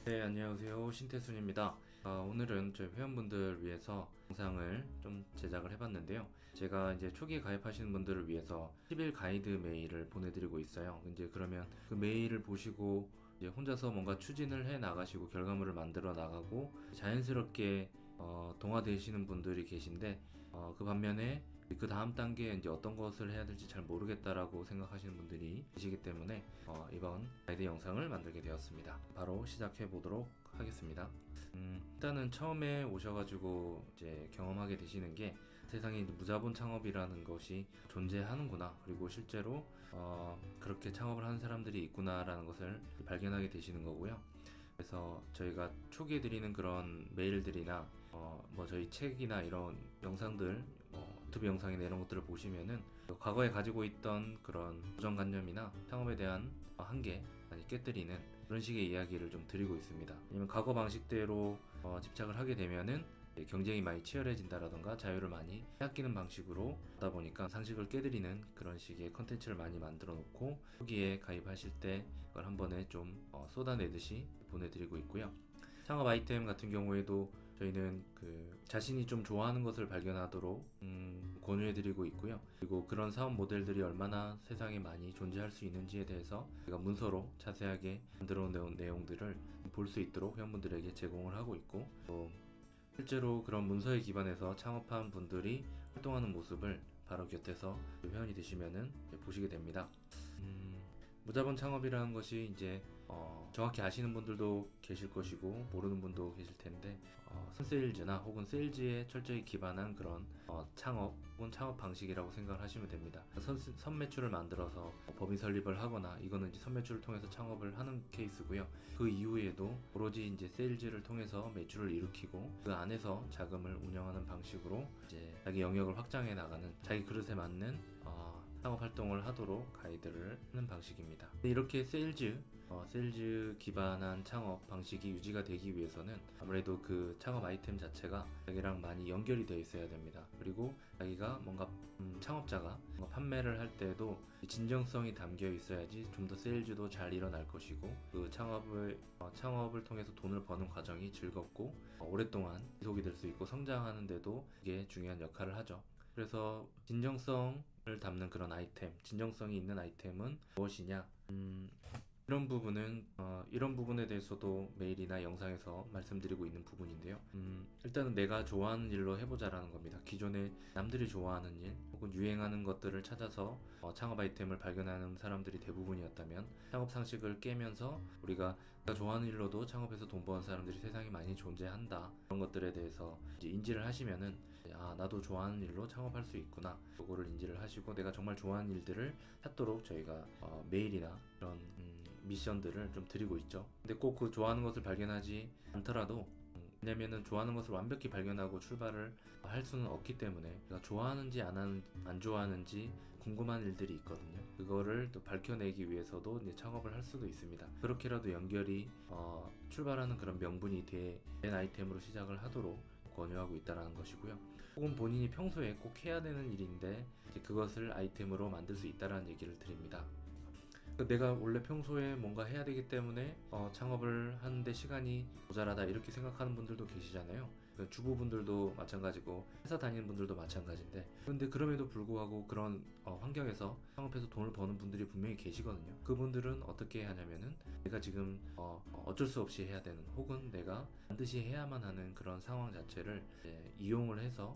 네, 안녕하세요. 신태순입니다. 오늘은 저희 회원분들 위해서 영상을 좀 제작을 해봤는데요. 제가 이제 초기에 가입하시는 분들을 위해서 10일 가이드 메일을 보내드리고 있어요. 이제 그러면 그 메일을 보시고 이제 혼자서 뭔가 추진을 해 나가시고 결과물을 만들어 나가고 자연스럽게 동화되시는 분들이 계신데 그 반면에 그 다음 단계에 이제 어떤 것을 해야 될지 잘 모르겠다라고 생각하시는 분들이 계시기 때문에 이번 가이드 영상을 만들게 되었습니다. 바로 시작해 보도록 하겠습니다. 일단은 처음에 오셔가지고 이제 경험하게 되시는 게 세상에 이제 무자본 창업이라는 것이 존재하는구나, 그리고 실제로 그렇게 창업을 하는 사람들이 있구나라는 것을 발견하게 되시는 거고요. 그래서 저희가 초기에 드리는 그런 메일들이나 뭐 저희 책이나 이런 영상들, 유튜브 영상이나 이런 것들을 보시면은 과거에 가지고 있던 그런 고정관념이나 창업에 대한 한계 많이 깨뜨리는 그런 식의 이야기를 좀 드리고 있습니다. 왜냐면 과거 방식대로 집착을 하게 되면은 경쟁이 많이 치열해진다라던가 자유를 많이 빼앗기는 방식으로 하다 보니까 상식을 깨드리는 그런 식의 컨텐츠를 많이 만들어 놓고 초기에 가입하실 때 그걸 한 번에 좀 쏟아내듯이 보내드리고 있고요. 창업 아이템 같은 경우에도 저희는 그 자신이 좀 좋아하는 것을 발견하도록 권유해드리고 있고요. 그리고 그런 사업 모델들이 얼마나 세상에 많이 존재할 수 있는지에 대해서 제가 문서로 자세하게 만들어 놓은 내용들을 볼 수 있도록 회원분들에게 제공을 하고 있고, 또 실제로 그런 문서에 기반해서 창업한 분들이 활동하는 모습을 바로 곁에서 회원이 되시면은 보시게 됩니다. 무자본 창업이라는 것이 이제 정확히 아시는 분들도 계실 것이고 모르는 분도 계실 텐데, 선세일즈나 혹은 세일즈에 철저히 기반한 그런 창업 혹은 창업 방식이라고 생각을 하시면 됩니다. 선매출을 만들어서 법인 설립을 하거나, 이거는 이제 선매출을 통해서 창업을 하는 케이스고요. 그 이후에도 오로지 이제 세일즈를 통해서 매출을 일으키고 그 안에서 자금을 운영하는 방식으로 이제 자기 영역을 확장해 나가는, 자기 그릇에 맞는 창업 활동을 하도록 가이드를 하는 방식입니다. 이렇게 세일즈 기반한 창업 방식이 유지가 되기 위해서는 아무래도 그 창업 아이템 자체가 자기랑 많이 연결이 되어 있어야 됩니다. 그리고 자기가 뭔가 창업자가 뭔가 판매를 할 때도 진정성이 담겨 있어야지 좀 더 세일즈도 잘 일어날 것이고, 그 창업을 통해서 돈을 버는 과정이 즐겁고 오랫동안 지속이 될 수 있고 성장하는데도 이게 중요한 역할을 하죠. 그래서 진정성을 담는 그런 아이템, 진정성이 있는 아이템은 무엇이냐? 이런 부분에 대해서도 메일이나 영상에서 말씀드리고 있는 부분인데요. 일단은 내가 좋아하는 일로 해보자라는 겁니다. 기존에 남들이 좋아하는 일 혹은 유행하는 것들을 찾아서 창업 아이템을 발견하는 사람들이 대부분이었다면, 창업 상식을 깨면서 우리가 좋아하는 일로도 창업해서 돈 버는 사람들이 세상에 많이 존재한다, 그런 것들에 대해서 이제 인지를 하시면은 나도 좋아하는 일로 창업할 수 있구나, 그거를 인지를 하시고 내가 정말 좋아하는 일들을 찾도록 저희가 메일이나 그런 미션들을 좀 드리고 있죠. 근데 꼭 그 좋아하는 것을 발견하지 않더라도, 왜냐면은 좋아하는 것을 완벽히 발견하고 출발을 할 수는 없기 때문에 내가 좋아하는지 안 좋아하는지 궁금한 일들이 있거든요. 그거를 또 밝혀내기 위해서도 이제 창업을 할 수도 있습니다. 그렇게라도 연결이 출발하는 그런 명분이 된 아이템으로 시작을 하도록 권유하고 있다는 것이고요. 혹은 본인이 평소에 꼭 해야 되는 일인데 이제 그것을 아이템으로 만들 수 있다는 얘기를 드립니다. 내가 원래 평소에 뭔가 해야 되기 때문에 창업을 하는데 시간이 모자라다, 이렇게 생각하는 분들도 계시잖아요. 주부분들도 마찬가지고 회사 다니는 분들도 마찬가지인데, 근데 그럼에도 불구하고 그런 환경에서 창업해서 돈을 버는 분들이 분명히 계시거든요. 그분들은 어떻게 해야 하냐면은 내가 지금 어쩔 수 없이 해야 되는, 혹은 내가 반드시 해야만 하는 그런 상황 자체를 이제 이용을 해서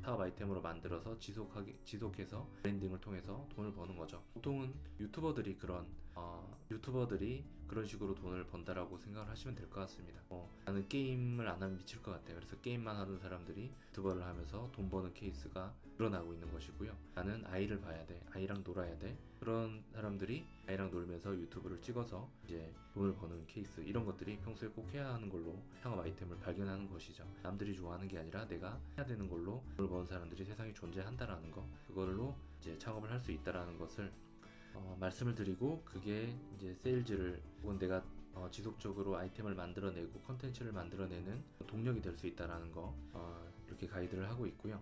사업 아이템으로 만들어서 지속해서 브랜딩을 통해서 돈을 버는 거죠. 보통은 유튜버들이 그런 식으로 돈을 번다라고 생각을 하시면 될 것 같습니다. 나는 게임을 안 하면 미칠 것 같아, 그래서 게임만 하는 사람들이 유튜버를 하면서 돈 버는 케이스가 늘어나고 있는 것이고요. 나는 아이를 봐야 돼, 아이랑 놀아야 돼, 그런 사람들이 아이랑 놀면서 유튜브를 찍어서 이제 돈을 버는 케이스, 이런 것들이 평소에 꼭 해야 하는 걸로 창업 아이템을 발견하는 것이죠. 남들이 좋아하는 게 아니라 내가 해야 되는 걸로 돈을 버는 사람들이 세상에 존재한다라는 거, 그걸로 이제 창업을 할 수 있다라는 것을 말씀을 드리고, 그게 이제 세일즈를 혹은 내가 지속적으로 아이템을 만들어내고 컨텐츠를 만들어내는 동력이 될 수 있다라는 거 이렇게 가이드를 하고 있고요.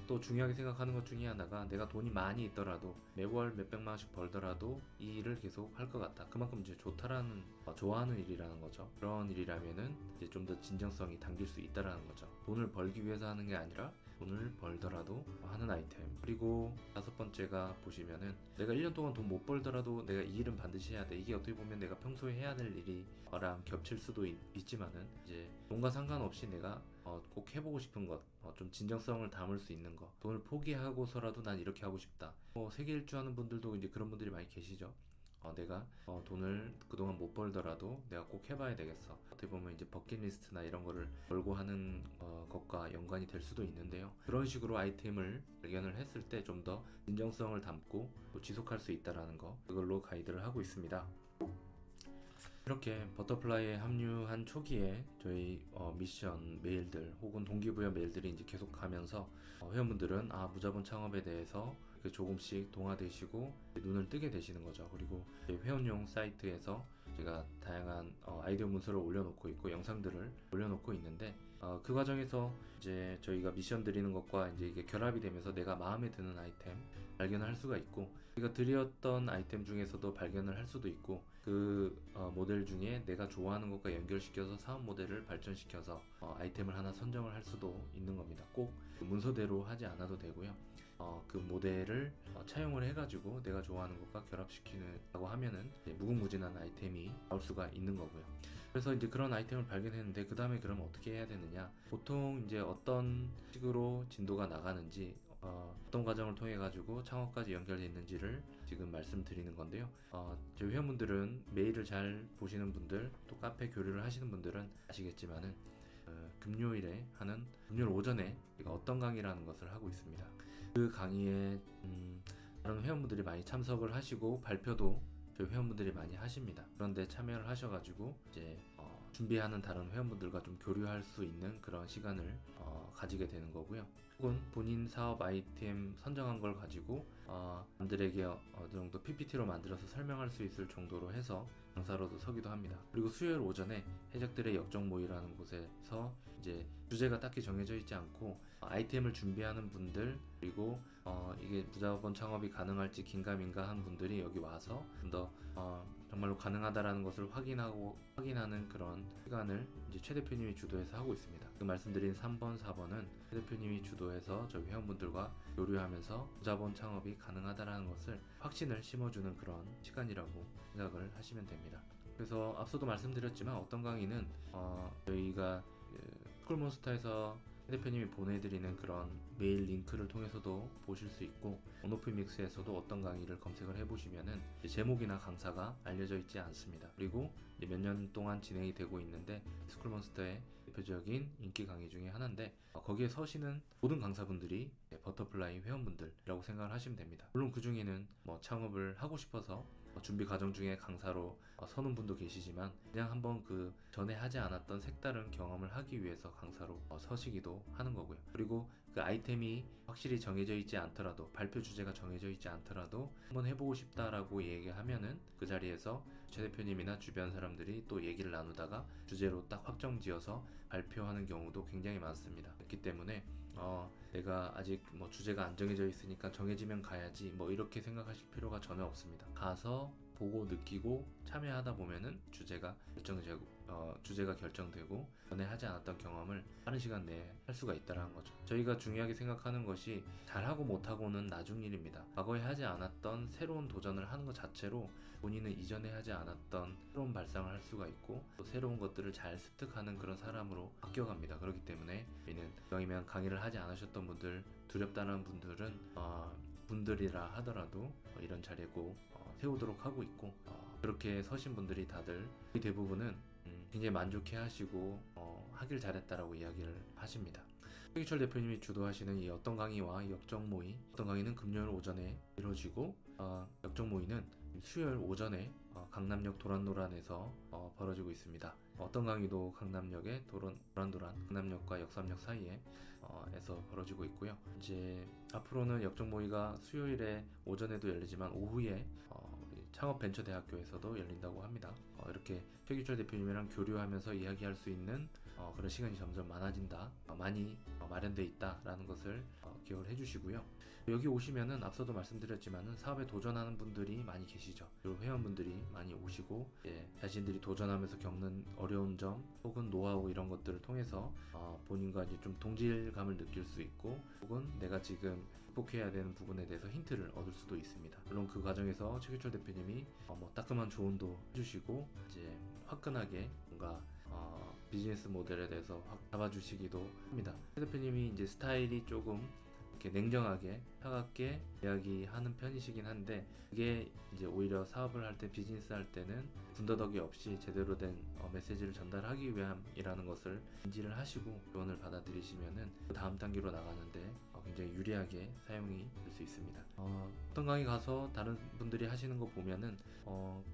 또 중요하게 생각하는 것 중에 하나가 내가 돈이 많이 있더라도 매월 몇백만 원씩 벌더라도 이 일을 계속 할 것 같다. 그만큼 이제 좋다라는 좋아하는 일이라는 거죠. 그런 일이라면은 이제 좀 더 진정성이 담길 수 있다라는 거죠. 돈을 벌기 위해서 하는 게 아니라 돈을 벌더라도 하는 아이템. 그리고 다섯 번째가 보시면은 내가 1년 동안 돈 못 벌더라도 내가 이 일은 반드시 해야 돼. 이게 어떻게 보면 내가 평소에 해야 될 일이랑 겹칠 수도 있지만은 이제 돈과 상관없이 내가 꼭 해보고 싶은 것, 좀 진정성을 담을 수 있는 것, 돈을 포기하고서라도 난 이렇게 하고 싶다. 세계 일주 하는 분들도 이제 그런 분들이 많이 계시죠. 내가 돈을 그동안 못 벌더라도 내가 꼭 해봐야 되겠어. 어떻게 보면 이제 버킷리스트나 이런 거를 걸고 하는 것과 연관이 될 수도 있는데요. 그런 식으로 아이템을 발견을 했을 때 좀 더 진정성을 담고 또 지속할 수 있다라는 거, 그걸로 가이드를 하고 있습니다. 이렇게 버터플라이에 합류한 초기에 저희 미션 메일들 혹은 동기부여 메일들이 이제 계속하면서 회원분들은 무자본 창업에 대해서 조금씩 동화되시고 눈을 뜨게 되시는 거죠. 그리고 회원용 사이트에서 제가 다양한 아이디어 문서를 올려놓고 있고 영상들을 올려놓고 있는데 그 과정에서 이제 저희가 미션 드리는 것과 이제 이게 결합이 되면서 내가 마음에 드는 아이템 발견을 할 수가 있고 저희가 드렸던 아이템 중에서도 발견을 할 수도 있고 그 모델 중에 내가 좋아하는 것과 연결시켜서 사업 모델을 발전시켜서 아이템을 하나 선정을 할 수도 있는 겁니다. 꼭 문서대로 하지 않아도 되고요. 그 모델을 차용을 해가지고 내가 좋아하는 것과 결합시키는다고 하면은 무궁무진한 아이템이 나올 수가 있는 거고요. 그래서 이제 그런 아이템을 발견했는데 그 다음에 그러면 어떻게 해야 되느냐? 보통 이제 어떤 식으로 진도가 나가는지 어떤 과정을 통해 가지고 창업까지 연결되어 있는지를 지금 말씀드리는 건데요. 저희 회원분들은 메일을 잘 보시는 분들, 또 카페 교류를 하시는 분들은 아시겠지만은 금요일 오전에 어떤 강의라는 것을 하고 있습니다. 그 강의에 다른 회원분들이 많이 참석을 하시고 발표도 저희 회원분들이 많이 하십니다. 그런데 참여를 하셔가지고 이제 준비하는 다른 회원분들과 좀 교류할 수 있는 그런 시간을 가지게 되는 거고요. 혹은 본인 사업 아이템 선정한 걸 가지고 남들에게 어느 정도 PPT로 만들어서 설명할 수 있을 정도로 해서 강사로도 서기도 합니다. 그리고 수요일 오전에 해적들의 역정 모의라는 곳에서 이제 주제가 딱히 정해져 있지 않고 아이템을 준비하는 분들 그리고 이게 무자본 창업이 가능할지 긴가민가 한 분들이 여기 와서 좀 더 정말로 가능하다라는 것을 확인하는 그런 시간을 이제 최 대표님이 주도해서 하고 있습니다. 그 말씀드린 3번, 4번은 최 대표님이 주도해서 저희 회원분들과 교류하면서 무자본 창업이 가능하다라는 것을 확신을 심어주는 그런 시간이라고 생각을 하시면 됩니다. 그래서 앞서도 말씀드렸지만 어떤 강의는 저희가 스쿨몬스터에서 대표님이 보내드리는 그런 메일 링크를 통해서도 보실 수 있고 온오프믹스에서도 어떤 강의를 검색을 해보시면은 제목이나 강사가 알려져 있지 않습니다. 그리고 몇 년 동안 진행이 되고 있는데 스쿨몬스터의 대표적인 인기 강의 중에 하나인데 거기에 서시는 모든 강사분들이 버터플라이 회원분들이라고 생각을 하시면 됩니다. 물론 그 중에는 창업을 하고 싶어서 준비 과정 중에 강사로 서는 분도 계시지만 그냥 한번 그 전에 하지 않았던 색다른 경험을 하기 위해서 강사로 서시기도 하는 거고요. 그리고 그 아이템이 확실히 정해져 있지 않더라도 발표 주제가 정해져 있지 않더라도 한번 해보고 싶다라고 얘기하면은 그 자리에서 최 대표님이나 주변 사람들이 또 얘기를 나누다가 주제로 딱 확정지어서 발표하는 경우도 굉장히 많습니다. 그렇기 때문에 내가 아직 주제가 안 정해져 있으니까 정해지면 가야지 이렇게 생각하실 필요가 전혀 없습니다. 가서 보고 느끼고 참여하다 보면은 주제가 결정되고 전에 하지 않았던 경험을 빠른 시간 내에 할 수가 있다는 거죠. 저희가 중요하게 생각하는 것이 잘하고 못하고는 나중 일입니다. 과거에 하지 않았던 새로운 도전을 하는 것 자체로 본인은 이전에 하지 않았던 새로운 발상을 할 수가 있고 또 새로운 것들을 잘 습득하는 그런 사람으로 바뀌어갑니다. 그렇기 때문에 저희는 이왕이면 강의를 하지 않으셨던 분들, 두렵다는 분들은 분들이라 하더라도 이런 자리에 꼭 세우도록 하고 있고 그렇게 서신 분들이 다들 대부분은 굉장히 만족해 하시고 하길 잘했다라고 이야기를 하십니다. 최기철 대표님이 주도하시는 이 어떤 강의와 역정 모의, 어떤 강의는 금요일 오전에 이루어지고 역정 모의는 수요일 오전에 강남역 도란도란에서 벌어지고 있습니다. 어떤 강의도 강남역의 도란도란 강남역과 역삼역 사이에 에서 벌어지고 있고요. 이제 앞으로는 역정 모의가 수요일에 오전에도 열리지만 오후에 창업벤처대학교에서도 열린다고 합니다. 이렇게 최규철 대표님이랑 교류하면서 이야기할 수 있는 그런 시간이 점점 많아진다, 많이 마련돼 있다라는 것을 기억을 해주시고요. 여기 오시면은 앞서도 말씀드렸지만은 사업에 도전하는 분들이 많이 계시죠. 그리고 회원분들이 많이 오시고 자신들이 도전하면서 겪는 어려운 점 혹은 노하우 이런 것들을 통해서 본인과 이제 좀 동질감을 느낄 수 있고, 혹은 내가 지금 극복해야 되는 부분에 대해서 힌트를 얻을 수도 있습니다. 물론 그 과정에서 최규철 대표님이 따끔한 조언도 해주시고 이제 화끈하게 뭔가 비즈니스 모델에 대해서 확 잡아주시기도 합니다. 최 대표님이 이제 스타일이 조금 이렇게 냉정하게 차갑게 이야기하는 편이시긴 한데, 그게 이제 오히려 사업을 할 때, 비즈니스 할 때는 군더더기 없이 제대로 된 메시지를 전달하기 위함이라는 것을 인지를 하시고 조언을 받아들이시면은 그 다음 단계로 나가는데 굉장히 유리하게 사용이 될 수 있습니다. 어떤 강의 가서 다른 분들이 하시는 거 보면은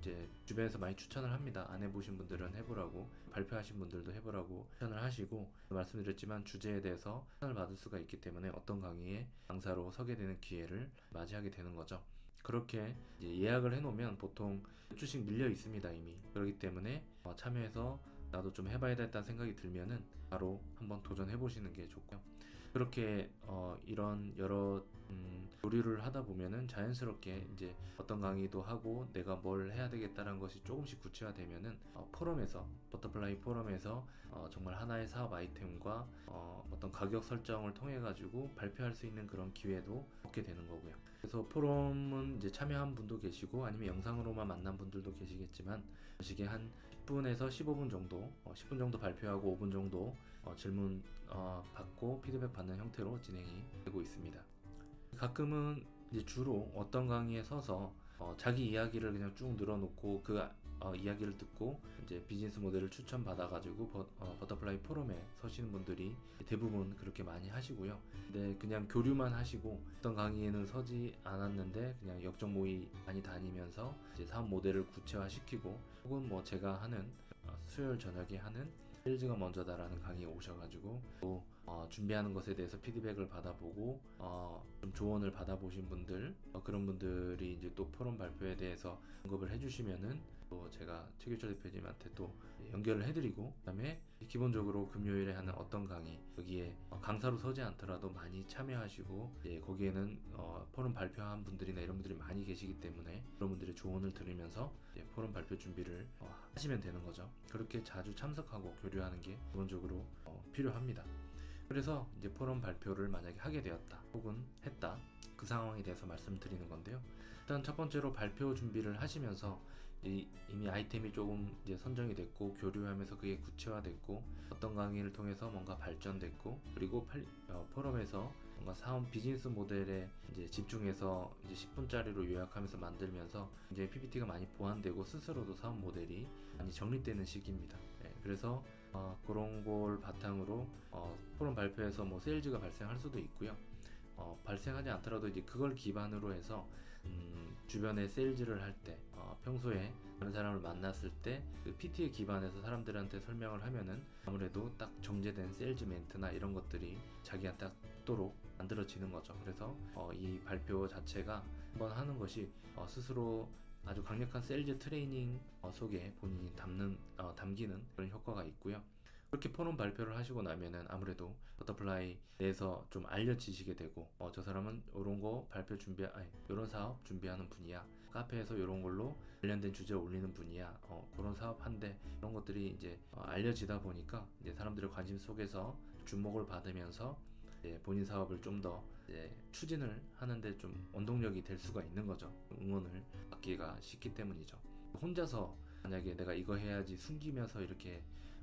이제 주변에서 많이 추천을 합니다. 안 해보신 분들은 해보라고, 발표하신 분들도 해보라고 추천을 하시고, 말씀드렸지만 주제에 대해서 추천을 받을 수가 있기 때문에 어떤 강의에 강사로 서게 되는 기회를 맞이하게 되는 거죠. 그렇게 이제 예약을 해놓으면 보통 몇 주씩 밀려 있습니다 이미. 그렇기 때문에 참여해서 나도 좀 해봐야 겠다는 생각이 들면은 바로 한번 도전해 보시는 게 좋고요. 그렇게 이런 여러 교류를 하다 보면은 자연스럽게 이제 어떤 강의도 하고 내가 뭘 해야 되겠다는 것이 조금씩 구체화되면은 포럼에서, 버터플라이 포럼에서 정말 하나의 사업 아이템과 어떤 가격 설정을 통해 가지고 발표할 수 있는 그런 기회도 얻게 되는 거고요. 그래서 포럼은 이제 참여한 분도 계시고 아니면 영상으로만 만난 분들도 계시겠지만, 시계 한 10분에서 15분 정도, 10분 정도 발표하고 5분 정도 질문 받고 피드백 받는 형태로 진행이 되고 있습니다. 가끔은 이제 주로 어떤 강의에 서서 자기 이야기를 그냥 쭉 늘어놓고 그 이야기를 듣고 이제 비즈니스 모델을 추천받아가지고 버터플라이 포럼에 서시는 분들이 대부분 그렇게 많이 하시고요. 근데 그냥 교류만 하시고 어떤 강의에는 서지 않았는데 그냥 역적 모의 많이 다니면서 이제 사업 모델을 구체화시키고, 혹은 뭐 제가 하는 수요일 저녁에 하는 세일즈가 먼저다라는 강의에 오셔가지고 또 준비하는 것에 대해서 피드백을 받아보고 좀 조언을 받아보신 분들, 그런 분들이 이제 또 포럼 발표에 대해서 언급을 해주시면은 또 제가 최규철 대표님한테 또 연결을 해드리고, 그다음에 기본적으로 금요일에 하는 어떤 강의, 여기에 강사로 서지 않더라도 많이 참여하시고 거기에는 포럼 발표한 분들이나 이런 분들이 많이 계시기 때문에 그런 분들의 조언을 들으면서 포럼 발표 준비를 하시면 되는 거죠. 그렇게 자주 참석하고 교류하는 게 기본적으로 필요합니다. 그래서 이제 포럼 발표를 만약에 하게 되었다 혹은 했다, 그 상황에 대해서 말씀드리는 건데요. 일단 첫 번째로 발표 준비를 하시면서 이미 아이템이 조금 이제 선정이 됐고 교류하면서 그게 구체화됐고 어떤 강의를 통해서 뭔가 발전됐고, 그리고 포럼에서 뭔가 사업 비즈니스 모델에 이제 집중해서 이제 10분짜리로 요약하면서 만들면서 이제 PPT가 많이 보완되고 스스로도 사업 모델이 많이 정립되는 시기입니다. 그래서 그런 걸 바탕으로 포럼 발표에서 뭐 세일즈가 발생할 수도 있고요. 발생하지 않더라도 이제 그걸 기반으로 해서 주변에 세일즈를 할 때, 평소에 다른 사람을 만났을 때 그 PT에 기반해서 사람들한테 설명을 하면은 아무래도 딱 정제된 세일즈 멘트나 이런 것들이 자기한테 딱 도록 만들어지는 거죠. 그래서 이 발표 자체가 한번 하는 것이 스스로 아주 강력한 세일즈 트레이닝 속에 본인이 담기는 그런 효과가 있고요. 그렇게 포럼 발표를 하시고 나면은 아무래도 버터플라이 내에서 좀 알려지시게 되고, 저 사람은 요런 거 요런 사업 준비하는 분이야, 카페에서 요런 걸로 관련된 주제 올리는 분이야, 그런 사업 한대, 이런 것들이 이제 알려지다 보니까 이제 사람들의 관심 속에서 주목을 받으면서 이제 본인 사업을 좀 더 추진을 하는데 좀 원동력이 될 수가 있는 거죠. 응원을 받기가 쉽기 때문이죠. 혼자서 만약에 내가 이거 해야지 숨기면서 이렇게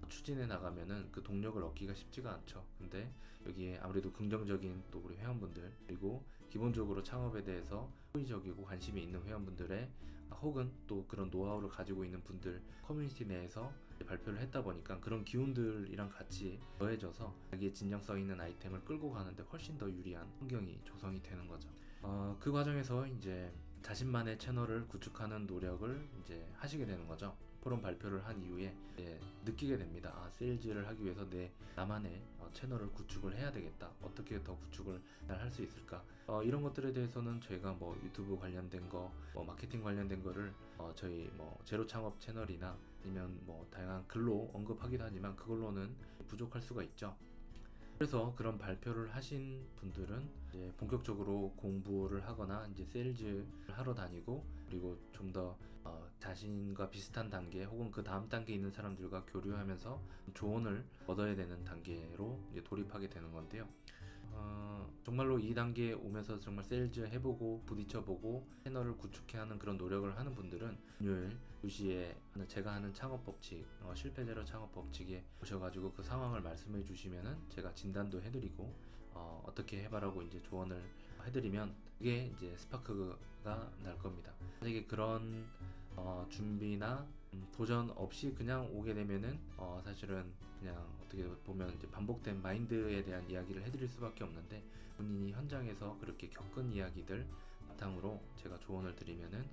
추진해 나가면은 그 동력을 얻기가 쉽지가 않죠. 근데 여기에 아무래도 긍정적인 또 우리 회원분들, 그리고 기본적으로 창업에 대해서 호의적이고 관심이 있는 회원분들의 혹은 또 그런 노하우를 가지고 있는 분들 커뮤니티 내에서 발표를 했다 보니까 그런 기운들이랑 같이 더해져서 자기의 진정성 있는 아이템을 끌고 가는데 훨씬 더 유리한 환경이 조성이 되는 거죠. 그 과정에서 이제 자신만의 채널을 구축하는 노력을 이제 하시게 되는 거죠. 포럼 발표를 한 이후에 느끼게 됩니다. 세일즈를 하기 위해서 나만의 채널을 구축을 해야 되겠다. 어떻게 더 구축을 잘 할 수 있을까? 이런 것들에 대해서는 저희가 뭐 유튜브 관련된 거, 뭐 마케팅 관련된 거를 저희 뭐 제로 창업 채널이나 아니면 뭐 다양한 글로 언급하기도 하지만 그걸로는 부족할 수가 있죠. 그래서 그런 발표를 하신 분들은 이제 본격적으로 공부를 하거나 이제 세일즈를 하러 다니고, 그리고 좀 더 자신과 비슷한 단계 혹은 그 다음 단계에 있는 사람들과 교류하면서 조언을 얻어야 되는 단계로 이제 돌입하게 되는 건데요. 정말로 이 단계에 오면서 정말 세일즈 해보고 부딪혀보고 채널을 구축해 하는 그런 노력을 하는 분들은 금요일 2시에 제가 하는 창업 법칙, 실패 제로 창업 법칙에 오셔가지고 그 상황을 말씀해 주시면은 제가 진단도 해드리고 어떻게 해봐라고 이제 조언을 해드리면 그게 이제 스파크가 날 겁니다. 만약에 그런 준비나 도전 없이 그냥 오게 되면은 사실은 그냥 어떻게 보면 이제 반복된 마인드에 대한 이야기를 해드릴 수밖에 없는데, 본인이 현장에서 그렇게 겪은 이야기들 바탕으로 제가 조언을 드리면은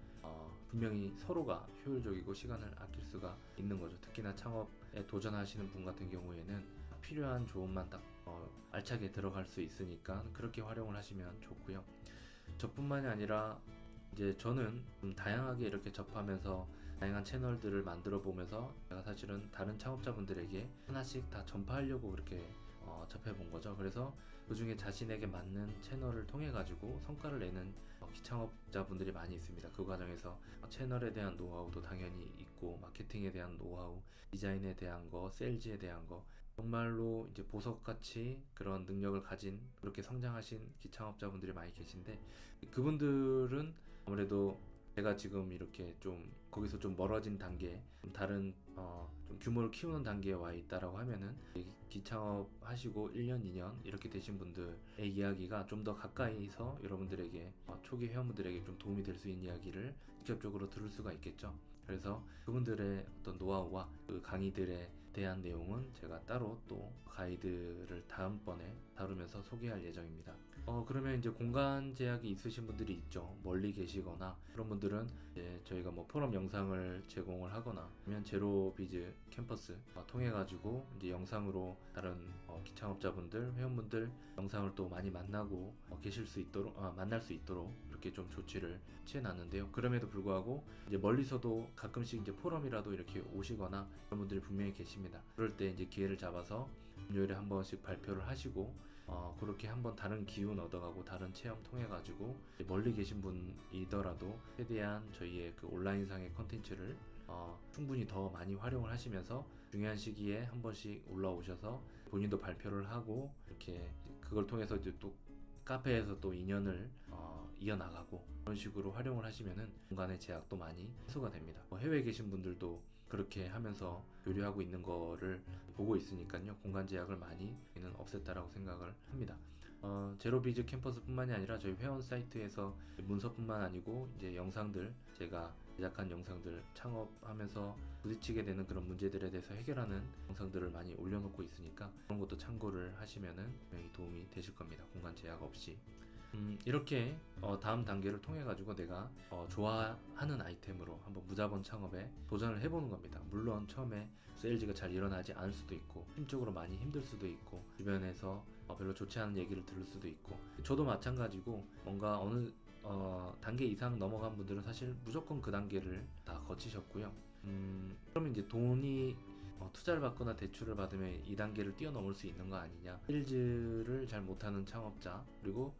분명히 서로가 효율적이고 시간을 아낄 수가 있는 거죠. 특히나 창업에 도전하시는 분 같은 경우에는 필요한 조언만 딱 알차게 들어갈 수 있으니까 그렇게 활용을 하시면 좋고요. 저뿐만이 아니라 이제 저는 좀 다양하게 이렇게 접하면서 다양한 채널들을 만들어 보면서 제가 사실은 다른 창업자분들에게 하나씩 다 전파하려고 그렇게 접해 본 거죠. 그래서 그 중에 자신에게 맞는 채널을 통해 가지고 성과를 내는 기창업자분들이 많이 있습니다. 그 과정에서 채널에 대한 노하우도 당연히 있고, 마케팅에 대한 노하우, 디자인에 대한 거, 세일즈에 대한 거, 정말로 이제 보석같이 그런 능력을 가진, 그렇게 성장하신 기창업자분들이 많이 계신데, 그분들은 아무래도 제가 지금 이렇게 좀 거기서 좀 멀어진 단계, 좀 다른 좀 규모를 키우는 단계에 와 있다라고 하면은 기창업 하시고 1년, 2년 이렇게 되신 분들의 이야기가 좀 더 가까이서 여러분들에게 초기 회원분들에게 좀 도움이 될 수 있는 이야기를 직접적으로 들을 수가 있겠죠. 그래서 그분들의 어떤 노하우와 그 강의들에 대한 내용은 제가 따로 또 가이드를 다음번에 다루면서 소개할 예정입니다. 그러면 이제 공간 제약이 있으신 분들이 있죠. 멀리 계시거나 그런 분들은 이제 저희가 뭐 포럼 영상을 제공을 하거나 아니면 제로비즈 캠퍼스 통해 가지고 이제 영상으로 다른 기창업자분들, 회원분들 영상을 또 많이 만나고 계실 수 있도록 만날 수 있도록 이렇게 좀 조치를 취해 놨는데요. 그럼에도 불구하고 이제 멀리서도 가끔씩 이제 포럼이라도 이렇게 오시거나 그런 분들이 분명히 계십니다. 그럴 때 이제 기회를 잡아서 금요일에 한 번씩 발표를 하시고 그렇게 한번 다른 기운 얻어가고 다른 체험 통해 가지고 멀리 계신 분이더라도 최대한 저희의 그 온라인상의 컨텐츠를 충분히 더 많이 활용을 하시면서 중요한 시기에 한 번씩 올라오셔서 본인도 발표를 하고 이렇게 그걸 통해서 이제 또 카페에서 또 인연을 이어나가고 그런 식으로 활용을 하시면은 공간의 제약도 많이 해소가 됩니다. 해외에 계신 분들도 그렇게 하면서 교류하고 있는 거를 보고 있으니까요. 공간 제약을 많이는 없앴다라고 생각을 합니다. 제로비즈 캠퍼스뿐만이 아니라 저희 회원 사이트에서 문서뿐만 아니고 이제 영상들, 제가 제작한 영상들, 창업하면서 부딪히게 되는 그런 문제들에 대해서 해결하는 영상들을 많이 올려놓고 있으니까 그런 것도 참고를 하시면은 분명히 도움이 되실 겁니다. 공간 제약 없이. 이렇게 다음 단계를 통해 가지고 내가 좋아하는 아이템으로 한번 무자본 창업에 도전을 해보는 겁니다. 물론 처음에 세일즈가 잘 일어나지 않을 수도 있고 힘적으로 많이 힘들 수도 있고 주변에서 별로 좋지 않은 얘기를 들을 수도 있고, 저도 마찬가지고 뭔가 어느 단계 이상 넘어간 분들은 사실 무조건 그 단계를 다 거치셨고요. 그러면 이제 돈이 투자를 받거나 대출을 받으면 이 단계를 뛰어넘을 수 있는 거 아니냐. 세일즈를 잘 못하는 창업자, 그리고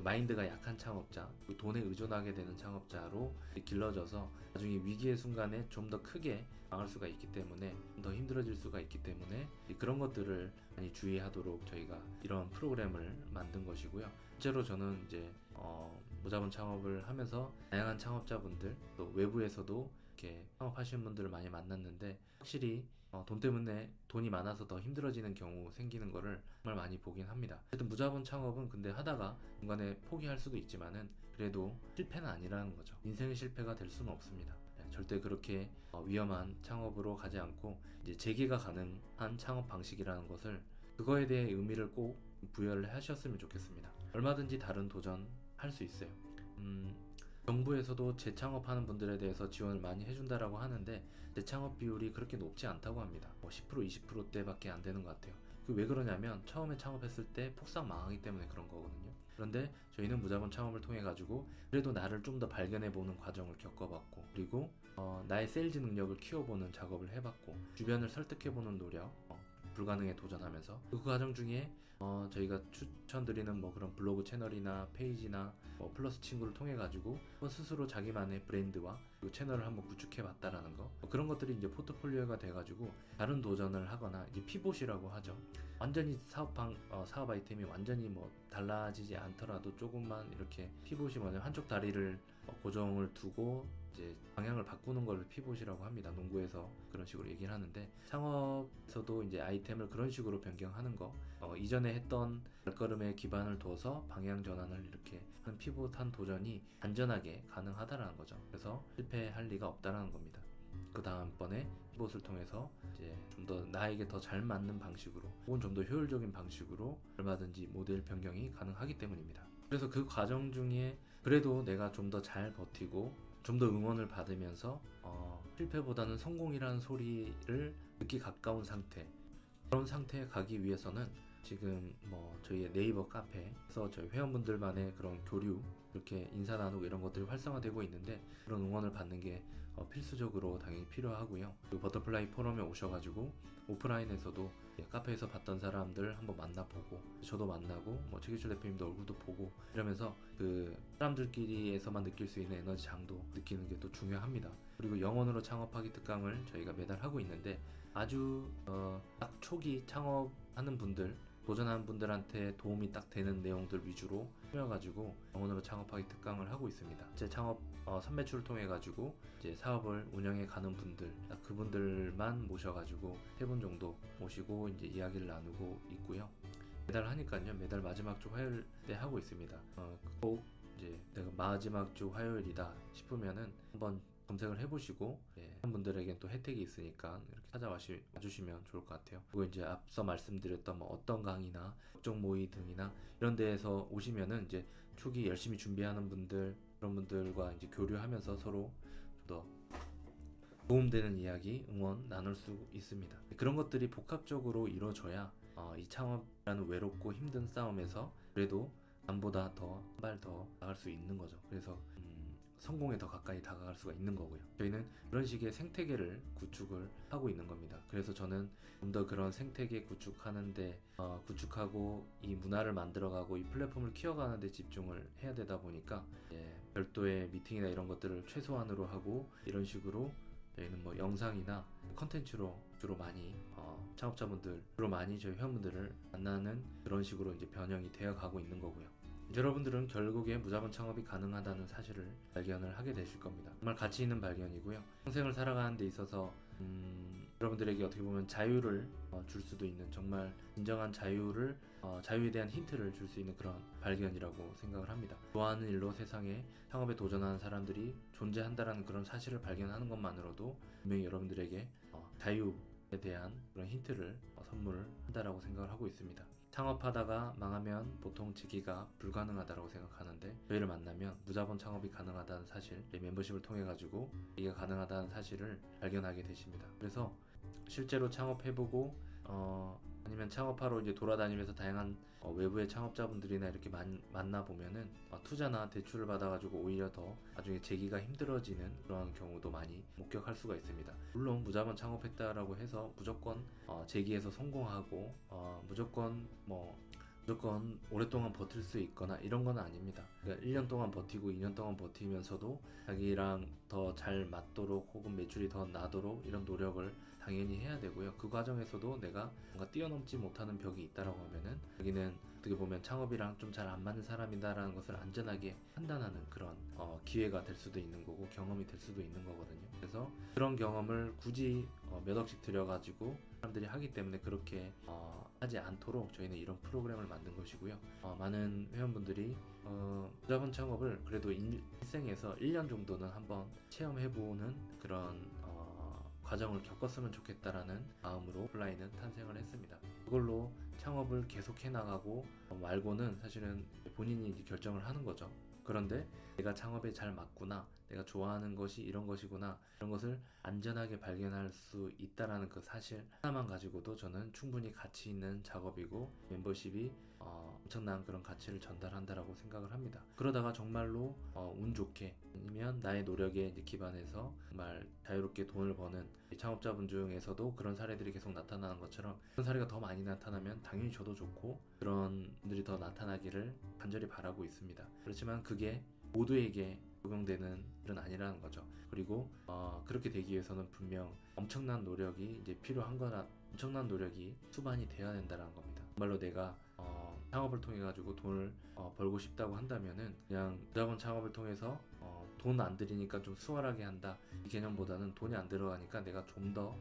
마인드가 약한 창업자, 그리고 돈에 의존하게 되는 창업자로 길러져서 나중에 위기의 순간에 좀 더 크게 망할 수가 있기 때문에 더 힘들어질 수가 있기 때문에 그런 것들을 많이 주의하도록 저희가 이런 프로그램을 만든 것이고요. 실제로 저는 이제 무자본 창업을 하면서 다양한 창업자분들, 또 외부에서도 이렇게 창업하시는 분들을 많이 만났는데 확실히 돈 때문에 돈이 많아서 더 힘들어지는 경우 생기는 거를 정말 많이 보긴 합니다. 어쨌든 무자본 창업은 근데 하다가 중간에 포기할 수도 있지만은 그래도 실패는 아니라는 거죠. 인생의 실패가 될 수는 없습니다. 절대 그렇게 위험한 창업으로 가지 않고 이제 재개가 가능한 창업 방식이라는 것을, 그거에 대해 의미를 꼭 부여를 하셨으면 좋겠습니다. 얼마든지 다른 도전 할 수 있어요. 정부에서도 재창업하는 분들에 대해서 지원을 많이 해준다라고 하는데 재창업 비율이 그렇게 높지 않다고 합니다. 10% 20%대밖에 안 되는 것 같아요. 왜 그러냐면 처음에 창업했을 때 폭삭 망하기 때문에 그런 거거든요. 그런데 저희는 무자본 창업을 통해 가지고 그래도 나를 좀 더 발견해 보는 과정을 겪어봤고, 그리고 나의 세일즈 능력을 키워보는 작업을 해봤고, 주변을 설득해 보는 노력, 불가능에 도전하면서 그 과정 중에 저희가 추천드리는 그런 블로그 채널이나 페이지나 플러스 친구를 통해 가지고 스스로 자기만의 브랜드와 그 채널을 한번 구축해 봤다라는 거, 그런 것들이 이제 포트폴리오가 돼 가지고 다른 도전을 하거나 이제 피봇이라고 하죠. 완전히 사업 아이템이 완전히 달라지지 않더라도 조금만 이렇게 피봇이 한쪽 다리를 고정을 두고 이제 방향을 바꾸는 걸 피봇이라고 합니다. 농구에서 그런 식으로 얘기를 하는데, 창업에서도 이제 아이템을 그런 식으로 변경하는 거, 이전에 했던 발걸음에 기반을 둬서 방향 전환을 이렇게 하는 피봇한 도전이 안전하게 가능하다라는 거죠. 그래서 실패할 리가 없다라는 겁니다. 그 다음번에 피봇을 통해서 이제 좀 더 나에게 더 잘 맞는 방식으로 혹은 좀 더 효율적인 방식으로 얼마든지 모델 변경이 가능하기 때문입니다. 그래서 그 과정 중에 그래도 내가 좀 더 잘 버티고 좀 더 응원을 받으면서 실패보다는 성공이라는 소리를 듣기 가까운 상태, 그런 상태에 가기 위해서는 지금 저희의 네이버 카페에서 저희 회원분들만의 그런 교류, 이렇게 인사 나누고 이런 것들이 활성화되고 있는데, 그런 응원을 받는 게 필수적으로 당연히 필요하고요. 그리고 버터플라이 포럼에 오셔가지고 오프라인에서도 카페에서 봤던 사람들 한번 만나보고, 저도 만나고 최기철 대표님도 얼굴도 보고 이러면서 그 사람들끼리에서만 느낄 수 있는 에너지 장도 느끼는 게 또 중요합니다. 그리고 영원으로 창업하기 특강을 저희가 매달 하고 있는데, 아주 딱 초기 창업하는 분들, 도전하는 분들한테 도움이 딱 되는 내용들 위주로 꾸며가지고 영혼으로 창업하기 특강을 하고 있습니다. 제 창업 선매출을 통해 가지고 이제 사업을 운영해 가는 분들, 딱 그분들만 모셔가지고 3분 정도 모시고 이제 이야기를 나누고 있고요. 매달 하니까요, 매달 마지막 주 화요일 때 하고 있습니다. 꼭 이제 내가 마지막 주 화요일이다 싶으면은 한번 검색을 해보시고, 한 분들에겐 또 혜택이 있으니까 이렇게 찾아와 주시면 좋을 것 같아요. 그리고 이제 앞서 말씀드렸던 어떤 강의나 국정 모의 등이나 이런 데에서 오시면은 이제 초기 열심히 준비하는 분들, 그런 분들과 이제 교류하면서 서로 좀 더 도움되는 이야기, 응원 나눌 수 있습니다. 그런 것들이 복합적으로 이루어져야 이 창업이라는 외롭고 힘든 싸움에서 그래도 남보다 한 발 더 나갈 수 있는 거죠. 그래서 성공에 더 가까이 다가갈 수가 있는 거고요. 저희는 그런 식의 생태계를 구축을 하고 있는 겁니다. 그래서 저는 좀 더 그런 생태계 구축하는데 구축하고 이 문화를 만들어가고 이 플랫폼을 키워가는 데 집중을 해야 되다 보니까 별도의 미팅이나 이런 것들을 최소한으로 하고, 이런 식으로 저희는 영상이나 컨텐츠로 주로 많이 창업자분들 주로 많이 저희 회원분들을 만나는 그런 식으로 이제 변형이 되어 가고 있는 거고요. 여러분들은 결국에 무자본 창업이 가능하다는 사실을 발견을 하게 되실 겁니다. 정말 가치 있는 발견이고요. 평생을 살아가는 데 있어서 여러분들에게 어떻게 보면 자유를 줄 수도 있는, 정말 진정한 자유에 대한 힌트를 줄 수 있는 그런 발견이라고 생각을 합니다. 좋아하는 일로 세상에 창업에 도전하는 사람들이 존재한다는 그런 사실을 발견하는 것만으로도 분명히 여러분들에게 자유에 대한 그런 힌트를 선물한다라고 생각을 하고 있습니다. 창업하다가 망하면 보통 재기가 불가능하다고 생각하는데, 저희를 만나면 무자본 창업이 가능하다는 사실, 멤버십을 통해 가지고 이게 가능하다는 사실을 발견하게 되십니다. 그래서 실제로 창업해보고 아니면 창업하러 이제 돌아다니면서 다양한 외부의 창업자분들이나 이렇게 만나보면은 투자나 대출을 받아가지고 오히려 더 나중에 재기가 힘들어지는 그런 경우도 많이 목격할 수가 있습니다. 물론 무자본 창업했다라고 해서 무조건 재기에서 성공하고 무조건 오랫동안 버틸 수 있거나 이런 건 아닙니다. 그러니까 1년 동안 버티고 2년 동안 버티면서도 자기랑 더 잘 맞도록 혹은 매출이 더 나도록 이런 노력을 당연히 해야 되고요. 그 과정에서도 내가 뭔가 뛰어넘지 못하는 벽이 있다라고 하면은 여기는 어떻게 보면 창업이랑 좀 잘 안 맞는 사람이다라는 것을 안전하게 판단하는 그런 기회가 될 수도 있는 거고, 경험이 될 수도 있는 거거든요. 그래서 그런 경험을 굳이 몇 억씩 들여가지고 사람들이 하기 때문에 그렇게 하지 않도록 저희는 이런 프로그램을 만든 것이고요. 많은 회원분들이 무자본 창업을 그래도 일생에서 1년 정도는 한번 체험해보는 그런 과정을 겪었으면 좋겠다라는 마음으로 오프라인은 탄생을 했습니다. 그걸로 창업을 계속해 나가고 말고는 사실은 본인이 이제 결정을 하는 거죠. 그런데 내가 창업에 잘 맞구나, 내가 좋아하는 것이 이런 것이구나, 이런 것을 안전하게 발견할 수 있다라는 그 사실 하나만 가지고도 저는 충분히 가치 있는 작업이고 멤버십이 엄청난 그런 가치를 전달한다라고 생각을 합니다. 그러다가 정말로 운 좋게 아니면 나의 노력에 이제 기반해서 정말 자유롭게 돈을 버는 창업자분 중에서도 그런 사례들이 계속 나타나는 것처럼, 그런 사례가 더 많이 나타나면 당연히 저도 좋고 그런 분들이 더 나타나기를 간절히 바라고 있습니다. 그렇지만 그게 모두에게 적용되는 일은 아니라는 거죠. 그리고 그렇게 되기 위해서는 분명 엄청난 노력이 이제 필요한 거나 엄청난 노력이 수반이 되어야 된다는 겁니다. 정말로 내가 창업을 통해 가지고 돈을 벌고 싶다고 한다면은 그냥 무자본 창업을 통해서 돈 안 들이니까 좀 수월하게 한다, 이 개념보다는 돈이 안 들어가니까 내가 좀 더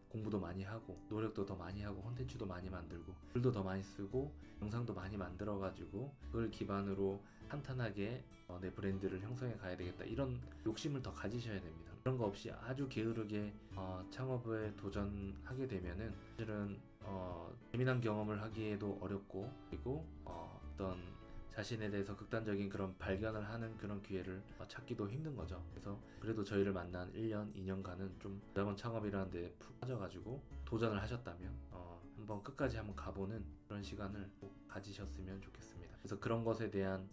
공부도 많이 하고 노력도 더 많이 하고 콘텐츠도 많이 만들고 글도 더 많이 쓰고 영상도 많이 만들어 가지고 그걸 기반으로 탄탄하게 내 브랜드를 형성해 가야 되겠다, 이런 욕심을 더 가지셔야 됩니다. 그런 거 없이 아주 게으르게 창업에 도전하게 되면은 사실은 재미난 경험을 하기에도 어렵고, 그리고 어떤 자신에 대해서 극단적인 그런 발견을 하는 그런 기회를 찾기도 힘든 거죠. 그래서 그래도 저희를 만난 1년, 2년간은 좀 무자본 창업이라는 데 푹 빠져가지고 도전을 하셨다면 한번 끝까지 한번 가보는 그런 시간을 꼭 가지셨으면 좋겠습니다. 그래서 그런 것에 대한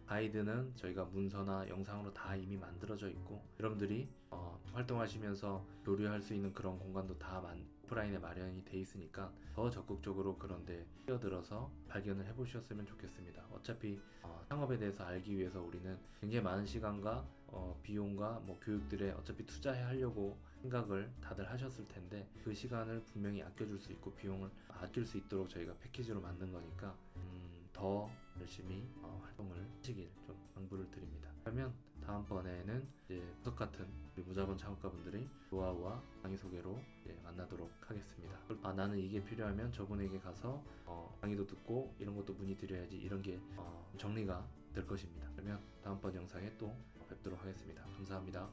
가이드는 저희가 문서나 영상으로 다 이미 만들어져 있고, 여러분들이 활동하시면서 교류할 수 있는 그런 공간도 다 오프라인에 마련이 돼 있으니까 더 적극적으로 그런데 뛰어들어서 발견을 해보셨으면 좋겠습니다. 어차피 창업에 대해서 알기 위해서 우리는 굉장히 많은 시간과 비용과 뭐 교육들에 어차피 투자해 하려고 생각을 다들 하셨을 텐데, 그 시간을 분명히 아껴줄 수 있고 비용을 아낄 수 있도록 저희가 패키지로 만든 거니까 더 열심히 활동을 하시길 좀 당부를 드립니다. 그러면 다음번에는 이제 보석 같은 우리 무자본 창업가분들의 노하우와 강의 소개로 이제 만나도록 하겠습니다. 나는 이게 필요하면 저분에게 가서 강의도 듣고 이런 것도 문의드려야지, 이런 게 정리가 될 것입니다. 그러면 다음번 영상에 또 뵙도록 하겠습니다. 감사합니다.